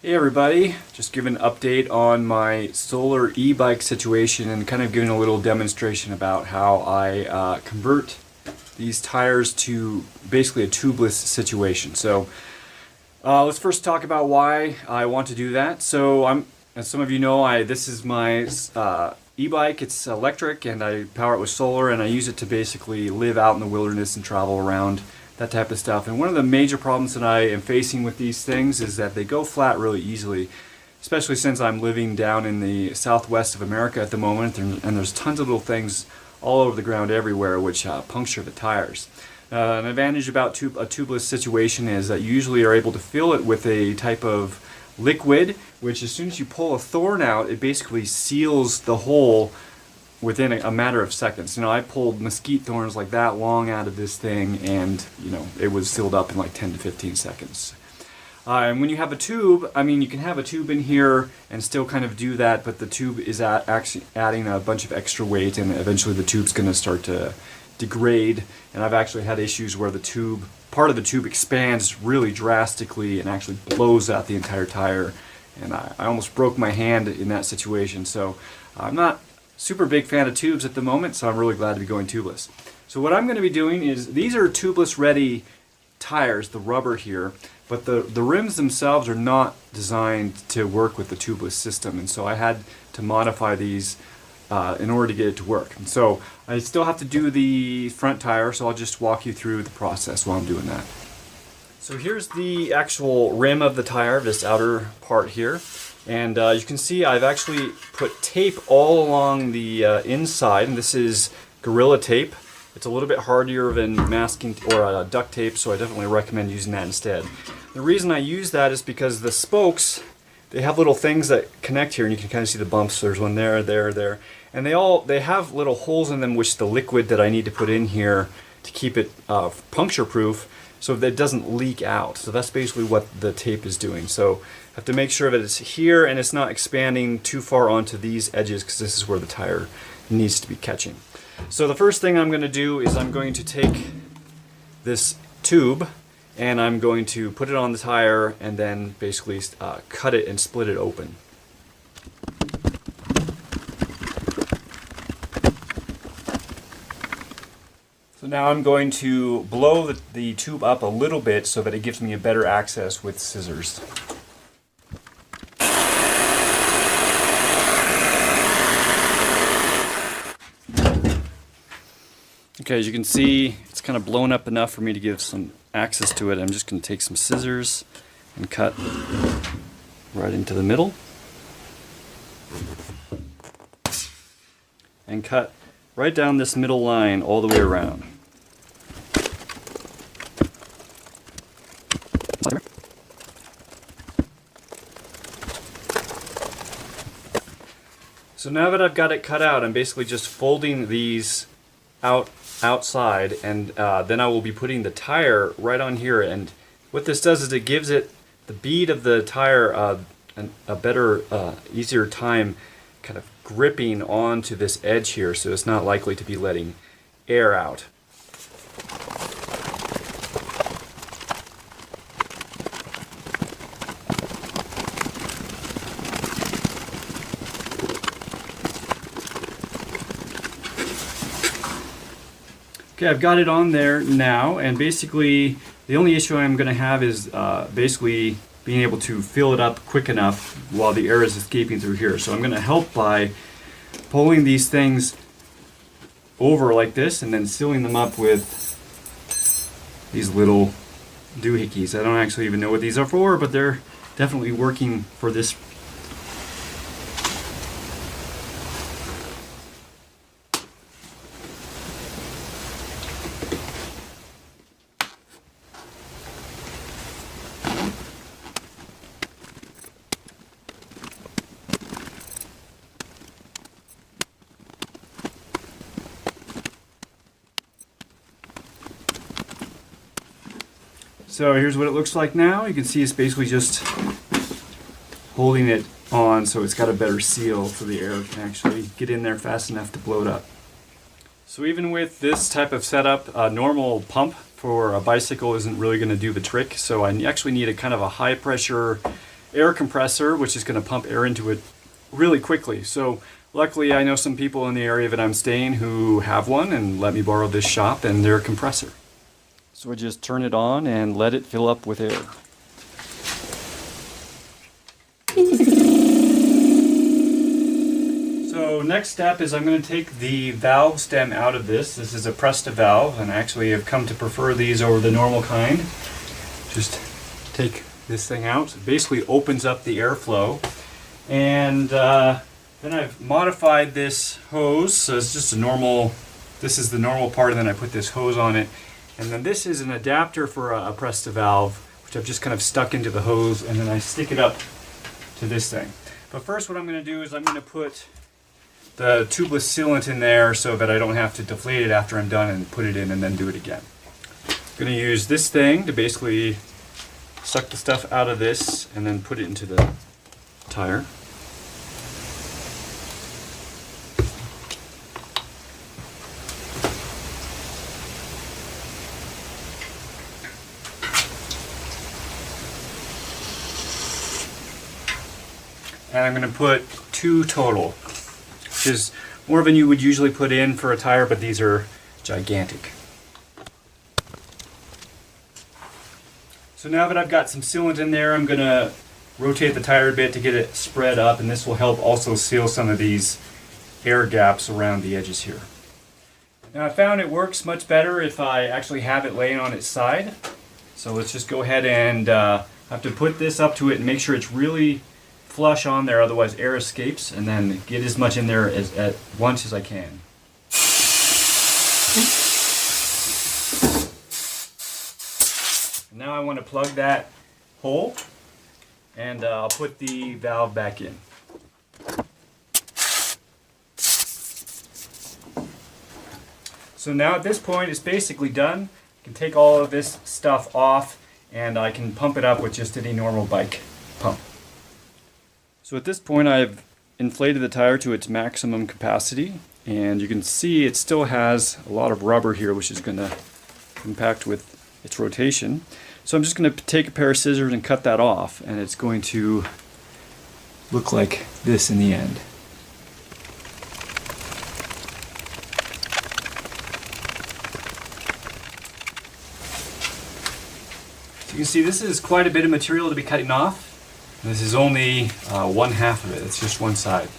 Hey everybody, just giving an update on my solar e-bike situation and kind of giving a little demonstration about how I convert these tires to basically a tubeless situation. So let's first talk about why I want to do that. So as some of you know, this is my e-bike. It's electric and I power it with solar, and I use it to basically live out in the wilderness and travel around, that type of stuff. And one of the major problems that I am facing with these things is that they go flat really easily, especially since I'm living down in the southwest of America at the moment, and there's tons of little things all over the ground everywhere which puncture the tires. An advantage about a tubeless situation is that you usually are able to fill it with a type of liquid, which as soon as you pull a thorn out, it basically seals the hole within a matter of seconds. You know, I pulled mesquite thorns like that long out of this thing, and you know, it was sealed up in like 10 to 15 seconds. And when you have a tube, I mean, you can have a tube in here and still kind of do that, but the tube is actually adding a bunch of extra weight, and eventually the tube's going to start to degrade. And I've actually had issues where part of the tube expands really drastically and actually blows out the entire tire, and I almost broke my hand in that situation. So I'm not super big fan of tubes at the moment, so I'm really glad to be going tubeless. So what I'm going to be doing is, these are tubeless ready tires, the rubber here, but the rims themselves are not designed to work with the tubeless system, and so I had to modify these in order to get it to work. And so I still have to do the front tire, so I'll just walk you through the process while I'm doing that. So here's the actual rim of the tire, this outer part here. And you can see I've actually put tape all along the inside, and this is Gorilla Tape. It's a little bit harder than masking or duct tape, so I definitely recommend using that instead. The reason I use that is because the spokes, they have little things that connect here, and you can kind of see the bumps. There's one there, there, and they have little holes in them, which the liquid that I need to put in here to keep it puncture proof, so that it doesn't leak out. So that's basically what the tape is doing. So I have to make sure that it's here and it's not expanding too far onto these edges, because this is where the tire needs to be catching. So the first thing I'm going to do is I'm going to take this tube and I'm going to put it on the tire and then basically cut it and split it open. So now I'm going to blow the tube up a little bit so that it gives me a better access with scissors. Okay, as you can see, it's kind of blown up enough for me to give some access to it. I'm just going to take some scissors and cut right into the middle. And cut right down this middle line all the way around. So now that I've got it cut out, I'm basically just folding these outside, and then I will be putting the tire right on here. And what this does is it gives it, the bead of the tire, a better, easier time kind of gripping onto this edge here, so it's not likely to be letting air out. Okay, I've got it on there now, and basically the only issue I'm going to have is basically being able to fill it up quick enough while the air is escaping through here. So I'm going to help by pulling these things over like this and then sealing them up with these little doohickeys. I don't actually even know what these are for, but they're definitely working for this. So here's what it looks like now. You can see it's basically just holding it on, so it's got a better seal so the air can actually get in there fast enough to blow it up. So even with this type of setup, a normal pump for a bicycle isn't really going to do the trick. So I actually need a kind of a high pressure air compressor, which is going to pump air into it really quickly. So luckily I know some people in the area that I'm staying who have one and let me borrow this shop and their compressor. So I just turn it on and let it fill up with air. So next step is I'm going to take the valve stem out of this. This is a Presta valve, and I actually have come to prefer these over the normal kind. Just take this thing out. It basically opens up the airflow. And then I've modified this hose, so it's just a normal, this is the normal part, and then I put this hose on it. And then this is an adapter for a Presta valve, which I've just kind of stuck into the hose, and then I stick it up to this thing. But first what I'm going to do is I'm going to put the tubeless sealant in there so that I don't have to deflate it after I'm done and put it in and then do it again. I'm going to use this thing to basically suck the stuff out of this and then put it into the tire. And I'm going to put 2 total, which is more than you would usually put in for a tire, but these are gigantic. So now that I've got some sealant in there, I'm going to rotate the tire a bit to get it spread up, and this will help also seal some of these air gaps around the edges here. Now I found it works much better if I actually have it laying on its side. So let's just go ahead and I have to put this up to it and make sure it's really flush on there, otherwise air escapes, and then get as much in there at once as I can. And now I want to plug that hole, and I'll put the valve back in. So now at this point it's basically done. I can take all of this stuff off and I can pump it up with just any normal bike pump. So at this point I've inflated the tire to its maximum capacity, and you can see it still has a lot of rubber here which is going to impact with its rotation. So I'm just going to take a pair of scissors and cut that off, and it's going to look like this in the end. So you can see this is quite a bit of material to be cutting off. This is only one half of it, it's just one side.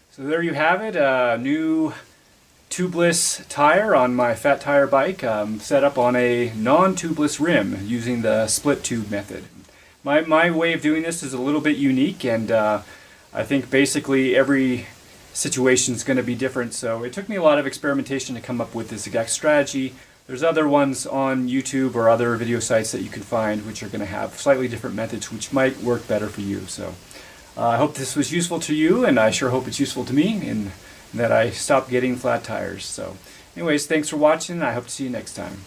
So there you have it, a new tubeless tire on my fat tire bike, set up on a non-tubeless rim using the split tube method. My way of doing this is a little bit unique, and I think basically every situation is going to be different, so it took me a lot of experimentation to come up with this exact strategy. There's other ones on YouTube or other video sites that you can find which are going to have slightly different methods which might work better for you. So I hope this was useful to you, and I sure hope it's useful to me, and that I stopped getting flat tires. So anyways, thanks for watching, and I hope to see you next time.